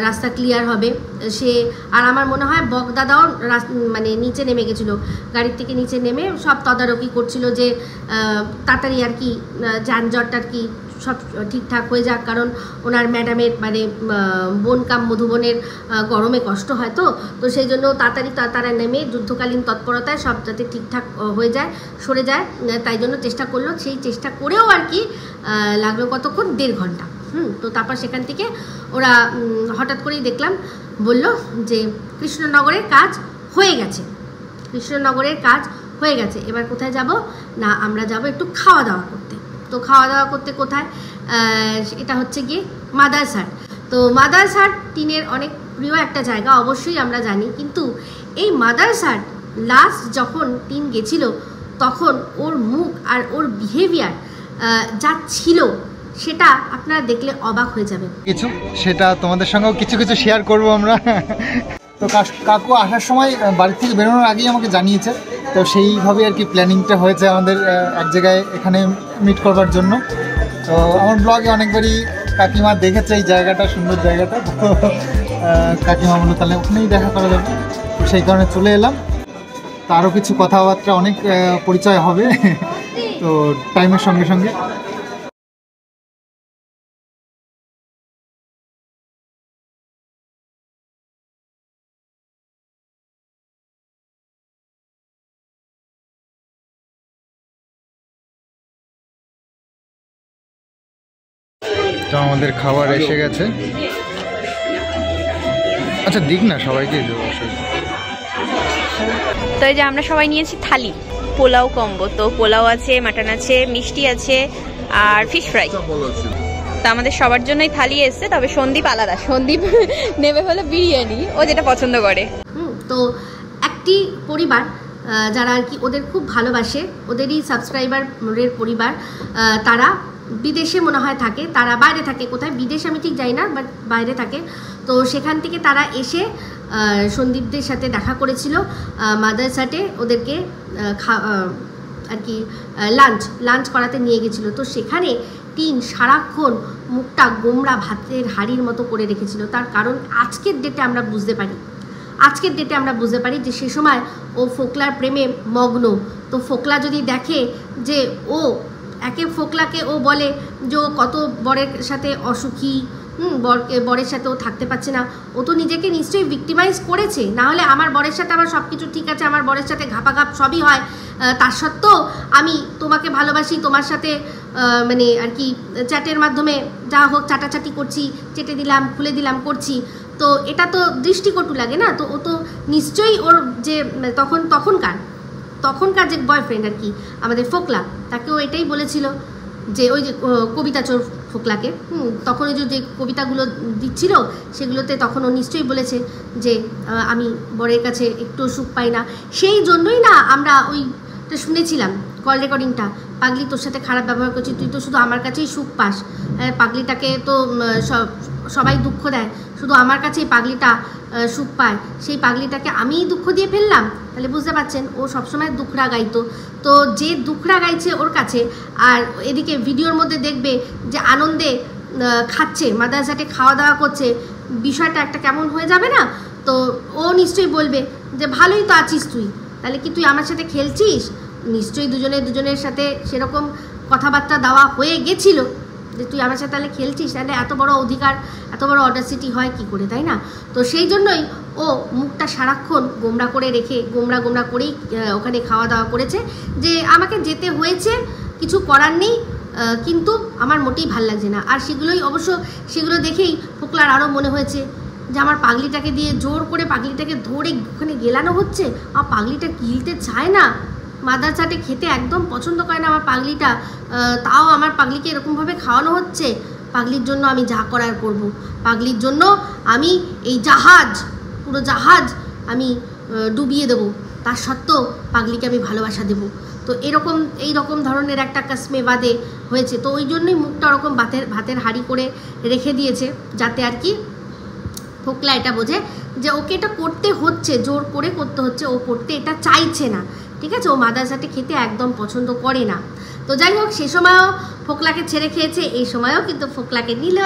রাস্তা ক্লিয়ার হবে সে। আর আমার মনে হয় বকদাদাও মানে নিচে নেমে গেছিলো, গাড়ির থেকে নিচে নেমে সব তদারকি করছিল যে তাড়াতাড়ি আর কি যানজট আর কি সব ঠিকঠাক হয়ে যাক। কারণ ওনার ম্যাডামের মানে মধুবনের গরমে কষ্ট হয়, তো সেই জন্য তাড়াতাড়ি নেমে যুদ্ধকালীন তৎপরতায় সব যাতে ঠিকঠাক হয়ে যায়, সরে যায়, তাই জন্য চেষ্টা করলো। সেই চেষ্টা করেও আর কি লাগলো কতক্ষণ, 1.5 ঘন্টা। তো তারপর সেখান থেকে ওরা হঠাৎ করেই দেখলাম বলল যে কৃষ্ণনগরের কাজ হয়ে গেছে, এবার কোথায় যাব না, আমরা যাব একটু খাওয়া দাওয়া করতে। তো খাওয়া দাওয়া করতে কোথায়, এটা হচ্ছে গিয়ে মাদারসাট। তো মাদারসাট টিনের অনেক প্রিয় একটা জায়গা, অবশ্যই আমরা জানি, কিন্তু এই মাদারসাট লাস্ট যখন টিন গেছিল তখন ওর মুখ আর ওর বিহেভিয়ার যা ছিল সেটা আপনারা দেখলে অবাক হয়ে যাবেন। সেটা তোমাদের সঙ্গেও কিছু শেয়ার করব আমরা। তো কাকু আসার সময় বাড়ি থেকে বেরোনোর আগেই আমাকে জানিয়েছে, তো সেইভাবে আর কি প্ল্যানিংটা হয়েছে আমাদের এক জায়গায় এখানে মিট করবার জন্য। তো আমার ব্লগে অনেকবারই কাকিমা দেখেছে এই জায়গাটা, সুন্দর জায়গাটা, তো কাকিমা বললো তাহলে ওখানেই দেখা করা যাবে, তো সেই কারণে চলে এলাম। তো আরও কিছু কথাবার্তা অনেক পরিচয় হবে তো টাইমের সঙ্গে সঙ্গে। তো আমাদের খাবার এসে গেছে। আচ্ছা দিক না সবাইকে। তো এই যে আমরা সবাই নিয়েছি থালি, পোলাও কম্বো। তো পোলাও আছে, মাটন আছে, মিষ্টি আছে আর ফিশ ফ্রাই। তো আমাদের সবার জন্যই থালি এসছে, তবে সন্দীপ আলাদা, সন্দীপ নেবে হলো বিরিয়ানি, ও যেটা পছন্দ করে। তো একটি পরিবার যারা আর কি ওদের খুব ভালোবাসে, ওদেরই সাবস্ক্রাইবারের পরিবার, তারা বিদেশে মনে হয় থাকে, তারা বাইরে থাকে, কোথায় বিদেশে আমি ঠিক জানি না, বাট বাইরে থাকে। তো সেখান থেকে তারা এসে সন্দীপদের সাথে দেখা করেছিল মাদারসাটে, ওদেরকে আর কি লাঞ্চ করাতে নিয়ে গেছিলো। তো সেখানে টিন সারাক্ষণ মুখটা গোমড়া ভাতের হাঁড়ির মতো করে রেখেছিল। তার কারণ আজকের ডেটে আমরা বুঝতে পারি যে সে সময় ও ফোকলার প্রেমে মগ্ন। তো ফোকলা যদি দেখে যে ও ফোকলাকে ও বলে যে ও কত বরের সাথে অসুখী, বরের সাথে ও থাকতে পারছে না, ও তো নিজেকে নিশ্চয়ই ভিক্টিমাইজ করেছে, না হলে আমার বরের সাথে আমার সব কিছু ঠিক আছে, আমার বরের সাথে ঘাপাঘাপ সবই হয়, তার সত্ত্বেও আমি তোমাকে ভালোবাসি, তোমার সাথে মানে আর কি চ্যাটের মাধ্যমে যা হোক চাটাচাটি করছি, চেটে দিলাম খুলে দিলাম করছি, তো এটা তো দৃষ্টিকটু লাগে না। তো ও তো নিশ্চয়ই ওর যে তখনকার যে বয়ফ্রেন্ড আর কি আমাদের ফোকলা, তাকেও এটাই বলেছিল যে ওই যে কবিতা চোর ফোকলাকে, তখন ওই যে কবিতাগুলো দিচ্ছিল সেগুলোতে তখন ও নিশ্চয়ই বলেছে যে আমি বরের কাছে একটু সুখ পাই না। সেই জন্যই না আমরা ওইটা শুনেছিলাম কল রেকর্ডিংটা, পাগলি তোর সাথে খারাপ ব্যবহার করছি, তুই তো শুধু আমার কাছেই সুখ পাস, পাগলিটাকে তো সবাই দুঃখ দেয়, শুধু আমার কাছেই পাগলিটা সুখ পায়, সেই পাগলিটাকে আমিই দুঃখ দিয়ে ফেললাম। তাহলে বুঝতে পারছেন ও সবসময় দুঃখরা গাইতো, তো যে দুঃখরা গাইছে ওর কাছে, আর এদিকে ভিডিওর মধ্যে দেখবে যে আনন্দে খাচ্ছে, মাদ্রাসাতে খাওয়া দাওয়া করছে, বিষয়টা একটা কেমন হয়ে যাবে না? তো ও নিশ্চয়ই বলবে যে ভালোই তো আছিস তুই, তাহলে কি তুই আমার সাথে খেলছিস? নিশ্চয়ই দুজনের সাথে সেরকম কথাবার্তা দেওয়া হয়ে গেছিলো যে তুই আমার সাথে তাহলে খেলছিস, তাহলে এত বড় অধিকার, এত বড় অডাসিটি হয় কি করে, তাই না? তো সেই জন্যই ও মুখটা সারাক্ষণ গোমরা করে রেখে গোমরা করেই ওখানে খাওয়া দাওয়া করেছে, যে আমাকে যেতে হয়েছে, কিছু করার নেই, কিন্তু আমার মোটেই ভাল লাগছে না। আর সেগুলো দেখেই ফোকলার আরও মনে হয়েছে যে আমার পাগলিটাকে দিয়ে জোর করে পাগলিটাকে ধরে ওখানে গেলানো হচ্ছে, আমার পাগলিটা গিলতে চায় না, মাদ্রাসাতে খেতে একদম পছন্দ করে না আমার পাগলিটা, তাও আমার পাগলিকে এরকমভাবে খাওয়ানো হচ্ছে। পাগলির জন্য আমি যা করার করব, পাগলির জন্য আমি এই পুরো জাহাজ আমি ডুবিয়ে দেবো, তার সত্ত্বেও পাগলিকে আমি ভালোবাসা দেবো। তো এই রকম ধরনের একটা কাসমে বাদে হয়েছে, তো ওই জন্যই মুখটা ওরকম ভাতের হাঁড়ি করে রেখে দিয়েছে, যাতে আর কি ফোকলা এটা বোঝে যে ওকে এটা করতে হচ্ছে, জোর করে করতে হচ্ছে, ও করতে এটা চাইছে না, ঠিক আছে? ও মাদ্রাসাতে খেতে একদম পছন্দ করে না। তো যাই হোক, সে সময়ও ফোকলাকে ছেড়ে খেয়েছে, এই সময়ও কিন্তু ফোকলাকে নিল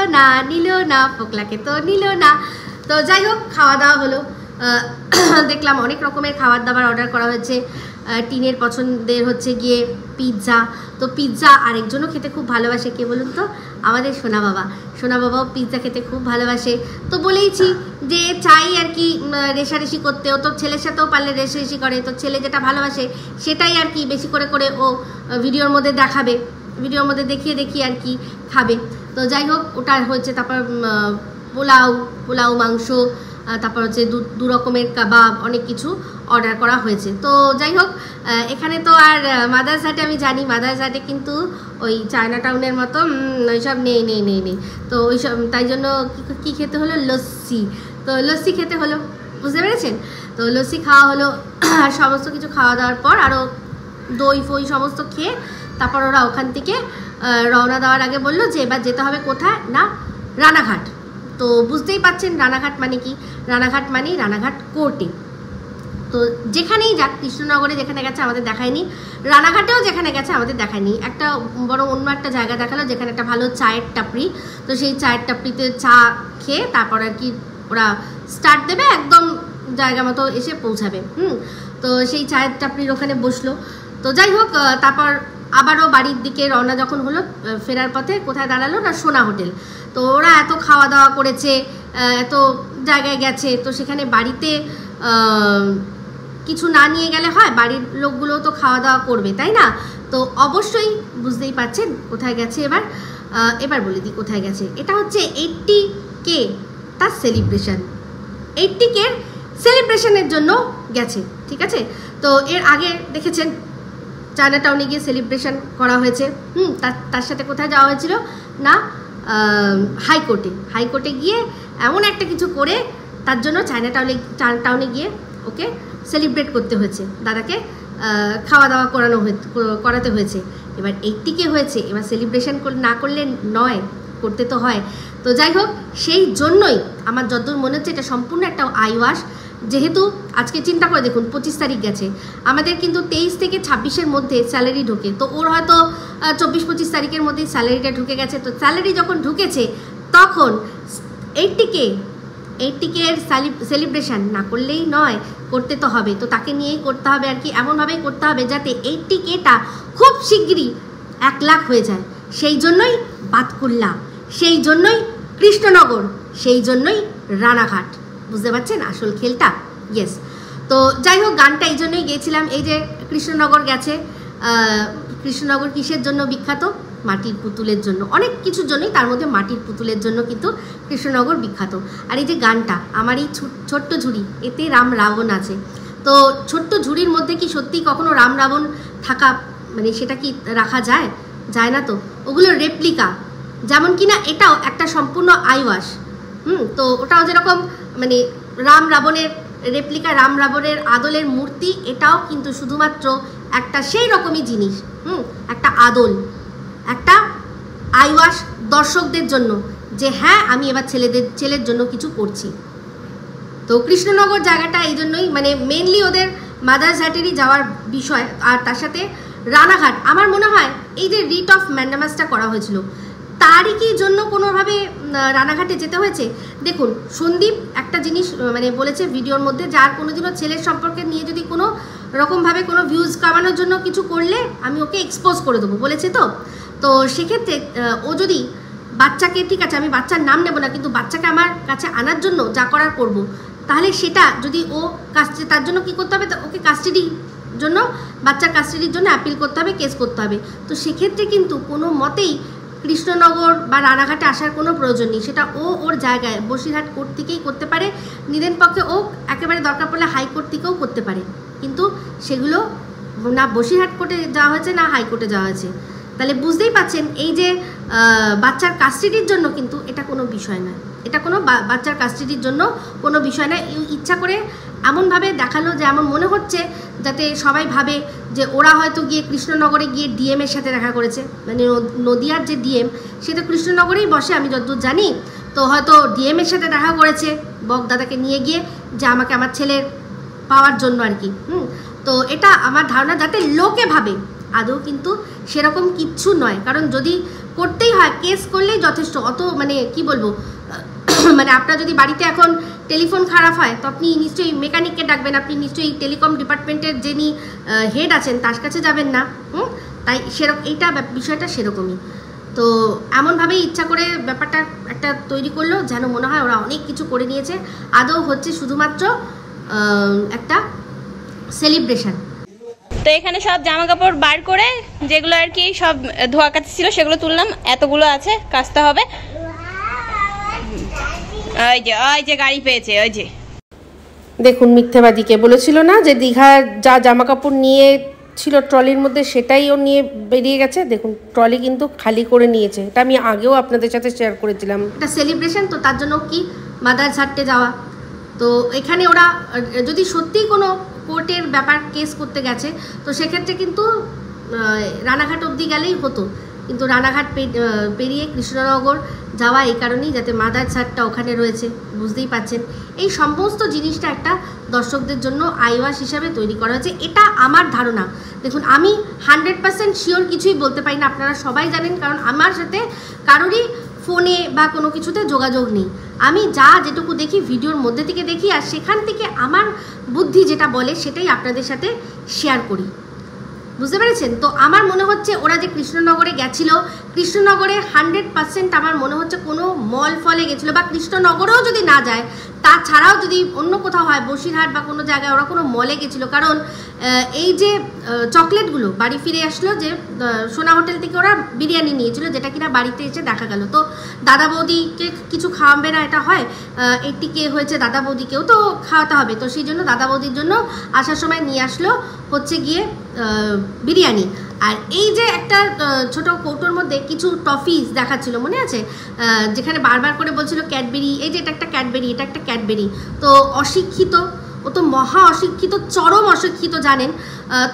না, ফোকলাকে তো নিল না। তো যাই হোক, খাওয়া দাওয়া হলো, দেখলাম অনেক রকমের খাবার দাবার অর্ডার করা হয়েছে। টিনের পছন্দের হচ্ছে গিয়ে পিৎজা, তো পিৎজা আরেকজনও খেতে খুব ভালোবাসে, কে বলুন তো? আমাদের সোনা বাবাও পিৎজা খেতে খুব ভালোবাসে। তো বলেইছি যে চাই আর কি রেশারেশি করতে, ও তোর ছেলের সাথেও পারলে রেশারেশি করে, তোর ছেলে যেটা ভালোবাসে সেটাই আর কি বেশি করে ও ভিডিওর মধ্যে দেখাবে, ভিডিওর মধ্যে দেখিয়ে আর কি খাবে। তো যাই হোক, ওটা হয়েছে। তারপর পোলাও মাংস, তারপর হচ্ছে দু রকমের কাবাব, অনেক কিছু অর্ডার করা হয়েছে। তো যাই হোক, এখানে তো আর মাদ্রাসাতে আমি জানি মাদ্রাসাতে কিন্তু ওই চায়না টাউনের মতো ওইসব নেই। তো ওইসব তাই জন্য কী খেতে হলো? লস্যি। তো লস্যি খেতে হলো, বুঝতে পেরেছেন? তো লস্যি খাওয়া হলো, সমস্ত কিছু খাওয়া দাওয়ার পর আরও দই ফই সমস্ত খেয়ে তারপর ওরা ওখান থেকে রওনা দেওয়ার আগে বললো যে এবার যেতে হবে কোথায় না, রানাঘাট। তো বুঝতেই পাচ্ছেন রানাঘাট মানে কি, রানাঘাট মানে রানাঘাট কোর্টে। তো যেখানেই যাক, কৃষ্ণনগরে যেখানে গেছে আমাদের দেখায়নি, রানাঘাটেও যেখানে গেছে আমাদের দেখায়নি, একটা বড় অন্য একটা জায়গা দেখালো যেখানে একটা ভালো চায়ের টাপড়ি। তো সেই চায়ের টাপড়িতে চা খেয়ে তারপর আর কি ওরা স্টার্ট দেবে, একদম জায়গা মতো এসে পৌঁছাবে। তো সেই চায়ের টাপড়ির ওখানে বসলো। তো যাই হোক, তারপর আবারও বাড়ির দিকে রওনা যখন হলো, ফেরার পথে কোথায় দাঁড়ালো না, সোনা হোটেল। তো ওরা এত খাওয়া দাওয়া করেছে, এত জায়গায় গেছে, তো সেখানে বাড়িতে কিছু না নিয়ে গেলে হয়, বাড়ির লোকগুলো তো খাওয়া দাওয়া করবে, তাই না? তো অবশ্যই বুঝতেই পারছেন কোথায় গেছে। এবার বলে দিই কোথায় গেছে। এটা হচ্ছে 80K তার সেলিব্রেশন, 80K সেলিব্রেশনের জন্য গেছে, ঠিক আছে? তো এর আগে দেখেছেন চায়না টাউনে গিয়ে সেলিব্রেশন করা হয়েছে। তার সাথে কোথায় যাওয়া হয়েছিল না, হাইকোর্টে গিয়ে এমন একটা কিছু করে তার জন্য চায়না টাউনে গিয়ে ওকে সেলিব্রেট করতে হয়েছে, দাদাকে খাওয়া দাওয়া করাতে হয়েছে। এবার 80K হয়েছে, এবার সেলিব্রেশন না করলে নয়, করতে তো হয়। তো যাই হোক, সেই জন্যই আমার যতদূর মনে হচ্ছে এটা সম্পূর্ণ একটা আইওয়াশ। যেহেতু আজকে চিন্তা করে দেখুন 25 তারিখ গেছে, আমাদের কিন্তু 23 থেকে 26-এর মধ্যে স্যালারি ঢোকে। তো ওর হয়তো 24-25 তারিখের মধ্যেই স্যালারিটা ঢুকে গেছে। তো স্যালারি যখন ঢুকেছে তখন 80K এর সেলিব্রেশন না করলেই নয়, করতে তো হবে। তো তাকে নিয়েই করতে হবে আর কি, এমনভাবেই করতে হবে যাতে 80Kটা খুব শিগগিরই 1 লাখ হয়ে যায়। সেই জন্যই বাতকুল্লা, সেই জন্যই কৃষ্ণনগর, সেই জন্যই রানাঘাট। বুঝতে পারছেন আসল খেলটা? ইয়েস। তো যাই হোক, গানটা এই জন্যই গেয়েছিলাম। এই যে কৃষ্ণনগর গেছে, কৃষ্ণনগর কিসের জন্য বিখ্যাত? মাটির পুতুলের জন্য, অনেক কিছুর জন্যই, তার মধ্যে মাটির পুতুলের জন্য কিন্তু কৃষ্ণনগর বিখ্যাত। আর এই যে গানটা আমার এই ছোট্ট ঝুড়ি, এতে রাম রাবণ আছে। তো ছোট্ট ঝুড়ির মধ্যে কি সত্যি কখনো রাম রাবণ থাকা, মানে সেটা কি রাখা যায়? যায় না তো, ওগুলো রেপ্লিকা। যেমন কি না এটাও একটা সম্পূর্ণ আইওয়াশ। তো ওটাও যেরকম মানে রাম রাবণের রেপ্লিকা, রাম রাবণের আদলের মূর্তি, এটাও কিন্তু শুধুমাত্র একটা সেই রকমই জিনিস একটা আদল, একটা আইওয়াশ দর্শকদের জন্য যে হ্যাঁ আমি এবার ছেলের জন্য কিছু করছি। তো কৃষ্ণনগর জায়গাটা এই জন্যই মানে মেনলি ওদের মাদার্স হাটেরই যাওয়ার বিষয়। আর তার সাথে রানাঘাট, আমার মনে হয় এই যে রিট অফ ম্যান্ডামাসটা করা হয়েছিল তারই কি জন্য কোনোভাবে রানাঘাটে যেতে হয়েছে। দেখুন সন্দীপ একটা জিনিস মানে বলেছে ভিডিওর মধ্যে, যার কোনোদিনও ছেলের সম্পর্কে নিয়ে যদি কোনো রকমভাবে কোনো ভিউজ কামানোর জন্য কিছু করলে আমি ওকে এক্সপোজ করে দেবো বলেছে। তো সেক্ষেত্রে ও যদি বাচ্চাকে, ঠিক আছে আমি বাচ্চার নাম নেব না, কিন্তু বাচ্চাকে আমার কাছে আনার জন্য যা করার করব, তাহলে সেটা যদি ও তার জন্য কি করতে হবে, ওকে কাস্টাডির জন্য, বাচ্চার কাস্টাডির জন্য অ্যাপিল করতে হবে, কেস করতে হবে। তো সেক্ষেত্রে কিন্তু কোনো মতেই কৃষ্ণনগর বা রানাঘাটে আসার কোনো প্রয়োজন নেই। সেটা ও ওর জায়গায় বসিরহাট কোর্ট থেকেই করতে পারে, নিদেন পক্ষে ও একেবারে দরকার পড়লে হাইকোর্ট থেকেও করতে পারে, কিন্তু সেগুলো না বসিরহাট কোর্টে যাওয়া হয়েছে না হাইকোর্টে যাওয়া হয়েছে। তাহলে বুঝতেই পাচ্ছেন এই যে বাচ্চার কাস্টাডির জন্য কিন্তু এটা কোনো বিষয় নয়, এটা কোনো বাচ্চার কাস্টাডির জন্য কোনো বিষয় নয়। ইচ্ছা করে এমনভাবে দেখালো যে এমন মনে হচ্ছে যাতে সবাই ভাবে যে ওরা হয়তো গিয়ে কৃষ্ণনগরে গিয়ে ডিএমের সাথে দেখা করেছে, মানে নদিয়ার যে ডিএম সে তো কৃষ্ণনগরেই বসে আমি যতদূর জানি। তো হয়তো ডিএমের সাথে দেখা করেছে বক দাদাকে নিয়ে গিয়ে যে আমাকে আমার ছেলের পাওয়ার জন্য আর কি। তো এটা আমার ধারণা যাতে লোকে ভাবে, আদৌ কিন্তু সেরকম কিচ্ছু নয়। কারণ যদি করতেই হয় কেস করলেই যথেষ্ট, অত মানে কি বলবো মানে আপনার যদি বাড়িতে এখন টেলিফোন খারাপ হয় তো আপনি নিশ্চয়ই মেকানিককে ডাকবেন, আপনি নিশ্চয়ই টেলিকম ডিপার্টমেন্টের যিনি হেড আছেন তার কাছে যাবেন না। তাই সেরকম এইটা বিষয়টা সেরকমই। তো এমনভাবেই ইচ্ছা করে ব্যাপারটা একটা তৈরি করলো যেন মনে হয় ওরা অনেক কিছু করে নিয়েছে, আদৌ হচ্ছে শুধুমাত্র একটা সেলিব্রেশন। তো এখানে সব জামা কাপড় বার করে যেগুলো আর কি সব ধোয়া কাচা ছিল সেগুলো তুললাম, এতগুলো আছে কাচতে হবে। ওই যে গাড়ি পেয়েছে, ওই যে দেখুন মিথ্যাবাদীকে বলেছিল না যে দীঘার যা জামা কাপড় নিয়ে ছিল ট্রলির মধ্যে সেটাই ও নিয়ে বেরিয়ে গেছে। দেখুন ট্রলি কিন্তু খালি করে নিয়েছে, এটা আমি আগেও আপনাদের সাথে শেয়ার করেছিলাম। এটা সেলিব্রেশন, তো তার জন্য কি মাদার্স হাটে যাওয়া। তো এখানে ওরা যদি সত্যিই কোনো কোর্টের ব্যাপার কেস করতে গেছে তো সেক্ষেত্রে কিন্তু রানাঘাট অবধি গেলেই হতো, কিন্তু রানাঘাট পেরিয়ে কৃষ্ণনগর যাওয়া এই কারণেই যাতে মাদার্স হাটটা ওখানে রয়েছে। বুঝতেই পাচ্ছেন এই সমস্ত জিনিসটা একটা দর্শকদের জন্য আইওয়াস হিসাবে তৈরি করা হয়েছে, এটা আমার ধারণা। দেখুন আমি 100% শিওর কিছুই বলতে পারি না, আপনারা সবাই জানেন, কারণ আমার সাথে কারোরই ফোনে বা কোনো কিছুতে যোগাযোগ নেই। আমি যেটুকু দেখি ভিডিওর মধ্যে থেকে দেখি, আর সেখান থেকে আমার বুদ্ধি যেটা বলে সেটাই আপনাদের সাথে শেয়ার করি। বুঝতে পেরেছেন? তো আমার মনে হচ্ছে ওরা যে কৃষ্ণনগরে গেছিলো, কৃষ্ণনগরে 100% আমার মনে হচ্ছে কোনো মল ফলে গেছিলো, বা কৃষ্ণনগরেও যদি না যায় তাছাড়াও যদি অন্য কোথাও হয় বসিরহাট বা কোনো জায়গায় ওরা কোনো মলে গেছিলো। কারণ এই যে চকলেটগুলো বাড়ি ফিরে আসলো, যে সোনা হোটেল থেকে ওরা বিরিয়ানি নিয়েছিল যেটা কিনা বাড়িতে এসে দেখা গেল। তো দাদা বৌদিকে কিছু খাওয়াবে না, এটা হয়? এটিকে হয়েছে দাদা বৌদিকেও তো খাওয়াতে হবে, তো সেই জন্য দাদা বৌদির জন্য আসার সময় নিয়ে আসলো হচ্ছে গিয়ে বিরিয়ানি। আর এই যে একটা ছোট কৌটোর মধ্যে কিছু টফিস দেখাচ্ছিল, মনে আছে? যেখানে বারবার করে বলছিল ক্যাডবেরি, এই যে এটা একটা ক্যাডবেরি, এটা একটা ক্যাডবেরি। তো অশিক্ষিত, ও তো মহা অশিক্ষিত, চরম অশিক্ষিত জানেন।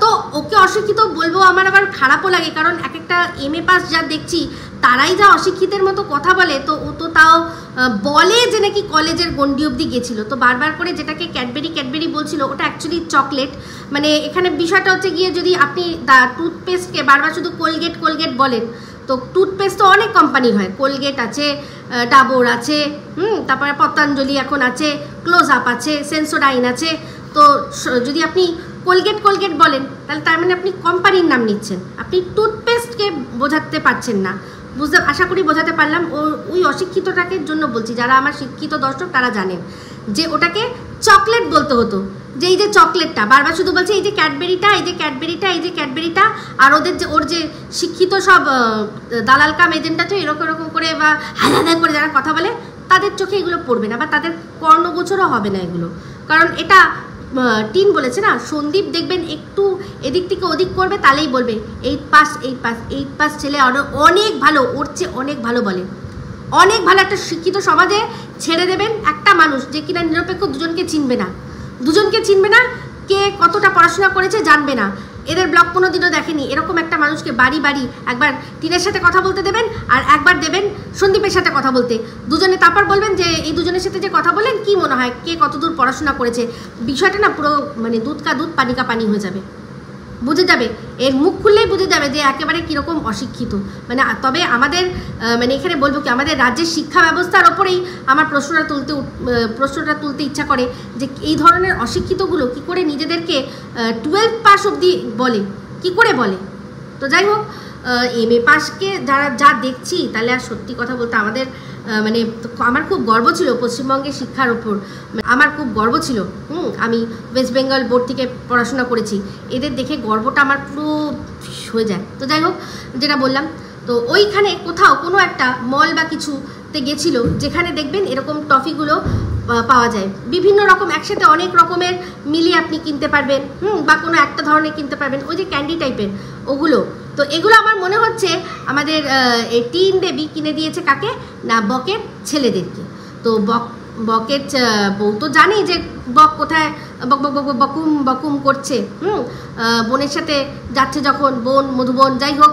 তো ওকে অশিক্ষিত বলবো আমার আবার খারাপও লাগে, কারণ এক একটা MA পাস যা দেখছি তারাই যা অশিক্ষিতের মতো কথা বলে, তো ও তো তাও বলে যে নাকি কলেজের গন্ডি অবধি গেছিলো। তো বারবার করে যেটাকে ক্যাডবেরি ক্যাডবেরি বলছিল ওটা অ্যাকচুয়ালি চকলেট। মানে এখানে বিষয়টা হচ্ছে গিয়ে যদি আপনি টুথপেস্টকে বারবার শুধু কোলগেট কোলগেট বলেন, তো টুথপেস্ট তো অনেক কোম্পানি হয়, কোলগেট আছে, ডাবর আছে, তারপরে পতঞ্জলি এখন আছে, ক্লোজ আপ আছে, সেন্সোডাইন আছে। তো যদি আপনি কোলগেট কোলগেট বলেন তাহলে তার মানে আপনি কোম্পানির নাম নিচ্ছেন, আপনি টুথপেস্টকে বোঝাতে পারছেন না। আশা করি বোঝাতে পারলাম। ওই অশিক্ষিতটাকে জন্য বলছি, যারা আমার শিক্ষিত দর্শক তারা জানেন যে ওটাকে চকলেট বলতে হতো। যে এই যে চকলেটটা বারবার শুধু বলছে এই যে ক্যাডবেরিটা, এই যে ক্যাডবেরিটা, এই যে ক্যাডবেরিটা। আর ওর যে শিক্ষিত সব দালাল কাম এজেন্ট আছে এরকম এরকম করে বা হ্যাঁ করে যারা কথা বলে তাদের চোখে এগুলো পড়বে না, বা তাদের কর্ণগোচরও হবে না এগুলো। কারণ এটা টিন বলেছে না, সন্দীপ দেখবেন একটু এদিক থেকে ওদিক করবে তাহলেই বলবে 8 পাস ছেলে অনেক ভালো, ওর চেয়ে অনেক ভালো বলে, অনেক ভালো। একটা শিক্ষিত সমাজে ছেড়ে দেবেন একটা মানুষ যে কিনা নিরপেক্ষ দুজনকে চিনবে না, কে কতটা পড়াশোনা করেছে জানবে না, এদের ব্লগ কোনোদিনও দেখেনি, এরকম একটা মানুষকে বাড়ি বাড়ি একবার টিনের সাথে কথা বলতে দেবেন আর একবার দেবেন সন্দীপের সাথে কথা বলতে, দুজনে তারপর বলবেন যে এই দুজনের সাথে যে কথা বলেন কি মনে হয় কে কতদূর পড়াশোনা করেছে। বিষয়টা না পুরো মানে দুধ কা দুধ পানি কা পানি হয়ে যাবে, বুঝে যাবে, এর মুখ খুললেই বুঝে যাবে যে একেবারে কীরকম অশিক্ষিত। মানে তবে আমাদের মানে এখানে বলবো কি আমাদের রাজ্যের শিক্ষা ব্যবস্থার ওপরেই আমার প্রশ্নটা তুলতে ইচ্ছা করে যে এই ধরনের অশিক্ষিতগুলো কি করে নিজেদেরকে 12 পাস অবধি বলে, কি করে বলে। তো যাই হোক, MA পাসকে যা দেখছি তাহলে আর সত্যি কথা বলতে আমাদের মানে আমার খুব গর্ব ছিল পশ্চিমবঙ্গের শিক্ষার ওপর, আমার খুব গর্ব ছিল। আমি ওয়েস্ট বেঙ্গল বোর্ড থেকে পড়াশোনা করেছি, এদের দেখে গর্বটা আমার পুরো হয়ে যায়। তো যাই হোক, যেটা বললাম, তো ওইখানে কোথাও কোনো একটা মল বা কিছুতে গেছিলো যেখানে দেখবেন এরকম টফিগুলো পাওয়া যায় বিভিন্ন রকম, একসাথে অনেক রকমের মিলিয়ে আপনি কিনতে পারবেন, বা কোনো একটা ধরনের কিনতে পারবেন, ওই যে ক্যান্ডি টাইপের ওগুলো। তো এগুলো আমার মনে হচ্ছে আমাদের এই টিন দেবী কিনে দিয়েছে কাকে না, বকের ছেলেদেরকে। তো বকের বউ তো জানি যে বক কোথায় বক বক বক বকুম বকুম করছে, বোনের সাথে যাচ্ছে যখন, বোন মধুবন যাই হোক,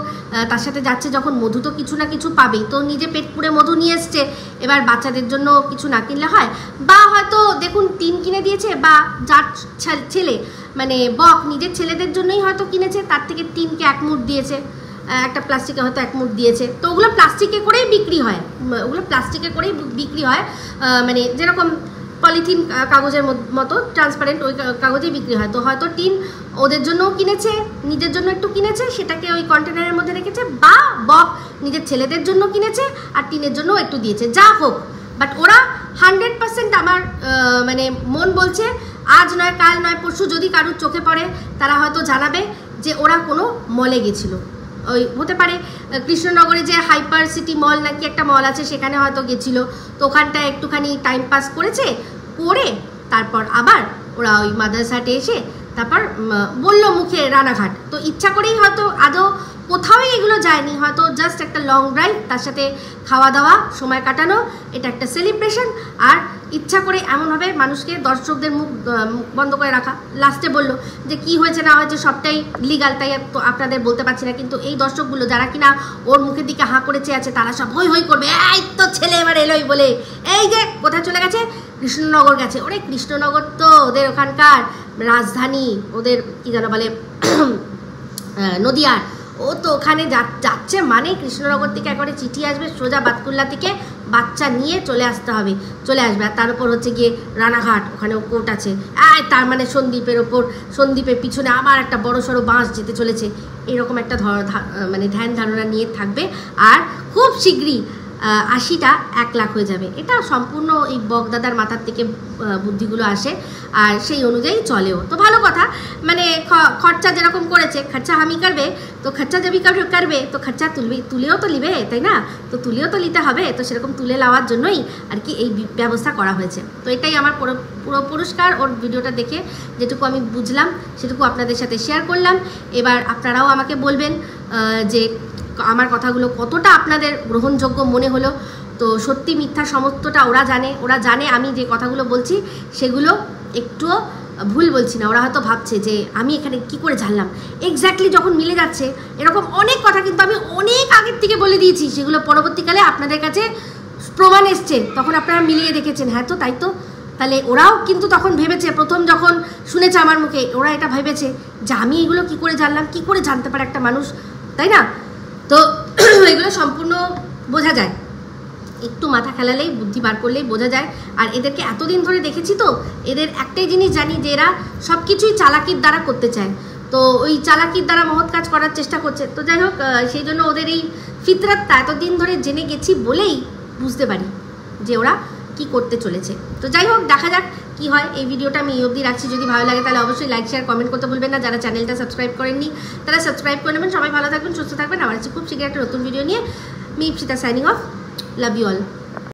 তার সাথে যাচ্ছে যখন, মধু তো কিছু না কিছু পাবেই, তো নিজে পেট পুড়ে মধু নিয়ে এসছে, এবার বাচ্চাদের জন্য কিছু না কিনলে হয়। বা হয়তো দেখুন টিন কিনে দিয়েছে, বা যার ছেলে মানে বক নিজের ছেলেদের জন্যই হয়তো কিনেছে, তার থেকে টিনকে এক মুঠ দিয়েছে, একটা প্লাস্টিকে হয়তো এক মুঠ দিয়েছে। তো ওগুলো প্লাস্টিকে করেই বিক্রি হয়, মানে যেরকম পলিথিন কাগজের মতো ট্রান্সপারেন্ট ওই কাগজেই বিক্রি হয়। তো হয়তো টিন ওদের জন্যও কিনেছে, নিজের জন্য একটু কিনেছে, সেটাকে ওই কন্টেনারের মধ্যে রেখেছে, বা বক নিজের ছেলেদের জন্য কিনেছে আর টিনের জন্যও একটু দিয়েছে, যা হোক। বাট ওরা 100% আমার মানে মন বলছে আজ নয় কাল নয় পরশু যদি কারুর চোখে পড়ে তারা হয়তো জানাবে যে ওরা কোনো মলে গেছিলো। ওই হতে পারে কৃষ্ণনগরে যে হাইপার সিটি মল নাকি একটা মল আছে সেখানে হয়তো গেছিলো, তো ওখানটায় একটুখানি টাইম পাস করেছে, করে তারপর আবার ওরা ওই মাদ্রাসাটে এসে তারপর বললো মুখে রানাঘাট। তো ইচ্ছা করেই হয়তো আদৌ কোথাওই এগুলো যায়নি, হয়তো জাস্ট একটা লং ড্রাইভ, তার সাথে খাওয়া দাওয়া, সময় কাটানো, এটা একটা সেলিব্রেশন। আর ইচ্ছা করে এমনভাবে মানুষকে দর্শকদের মুখ বন্ধ করে রাখা। লাস্টে বললো যে কি হয়েছে না হয়েছে সবটাই লিগাল, তাই তো আপনাদের বলতে পারছি না, কিন্তু এই দর্শকগুলো যারা কিনা ওর মুখের দিকে হাঁ করে চেয়ে আছে তারা সব হই হই করবে, এই তো ছেলে এবার এলোই বলে, এই যে কোথায় চলে গেছে, কৃষ্ণনগর গেছে। ওরে কৃষ্ণনগর তো ওদের ওখানকার রাজধানী, ওদের কি যেন বলে নদিয়ার, ও তো ওখানে যাচ্ছে মানে কৃষ্ণনগর থেকে একবারে চিঠি আসবে সোজা বাতকুল্লা থেকে, বাচ্চা নিয়ে চলে আসতে হবে, চলে আসবে। আর তার উপর হচ্ছে গিয়ে রানাঘাট, ওখানেও কোর্ট আছে, তার মানে সন্দ্বীপের পিছনে আবার একটা বড় সড়ো বাঁশ যেতে চলেছে, এরকম একটা মানে ধ্যান ধারণা নিয়ে থাকবে। আর খুব শীঘ্রই 80টা 1 লাখ হয়ে যাবে। এটা সম্পূর্ণ এই বকদাদার মাথার থেকে বুদ্ধিগুলো আসে, আর সেই অনুযায়ী চলেও। তো ভালো কথা, মানে খরচা যেরকম করেছে, খরচা আমি করবে, তো খরচা যাবি করবে তো খরচা তুলেও তো নিবে, তাই না? তো তুলেও তো নিতে হবে, তো সেরকম তুলে নেওয়ার জন্যই আর কি এই ব্যবস্থা করা হয়েছে। তো এটাই আমার পুরো পুরস্কার। ওর ভিডিওটা দেখে যেটুকু আমি বুঝলাম সেটুকু আপনাদের সাথে শেয়ার করলাম। এবার আপনারাও আমাকে বলবেন যে আমার কথাগুলো কতটা আপনাদের গ্রহণযোগ্য মনে হলো। তো সত্যি মিথ্যা সমস্তটা ওরা জানে আমি যে কথাগুলো বলছি সেগুলো একটুও ভুল বলছি না। ওরা হয়তো ভাবছে যে আমি এখানে কি করে জানলাম, এক্স্যাক্টলি যখন মিলে যাচ্ছে এরকম অনেক কথা কিন্তু আমি অনেক আগের থেকে বলে দিয়েছি, সেগুলো পরবর্তীকালে আপনাদের কাছে প্রমাণ এসছে, তখন আপনারা মিলিয়ে দেখেছেন, হ্যাঁ তো তাই তো। তাহলে ওরাও কিন্তু তখন ভেবেছে, প্রথম যখন শুনেছে আমার মুখে, ওরা এটা ভেবেছে যে আমি এগুলো কি করে জানলাম, কি করে জানতে পারে একটা মানুষ, তাই না? তো এগুলো সম্পূর্ণ বোঝা যায়, একটু মাথা খেলালেই, বুদ্ধি বার করলেই বোঝা যায়। আর এদেরকে এতদিন ধরে দেখেছি, তো এদের একটাই জিনিস জানি যে এরা সব কিছুই চালাকির দ্বারা করতে চায়, তো ওই চালাকির দ্বারা মহৎ কাজ করার চেষ্টা করছে। তো যাই হোক, সেই জন্য ওদের এই ফিতরাতটা এতদিন ধরে জেনে গেছি বলেই বুঝতে পারি যে ওরা কি করতে চলেছে। তো যাই হোক, দেখা যাক কি হয়। এই ভিডিওটা আমি অবধি রাখছি, যদি ভালো লাগে তাহলে অবশ্যই লাইক শেয়ার কমেন্ট করতে ভুলবেন না। যারা চ্যানেলটা সাবস্ক্রাইব করেননি তারা সাবস্ক্রাইব করে নেবেন। সবাই ভালো থাকবেন, সুস্থ থাকবেন। আমার খুব শীঘ্রই একটা নতুন ভিডিও নিয়ে। আমি Ipsita signing off. Love you all.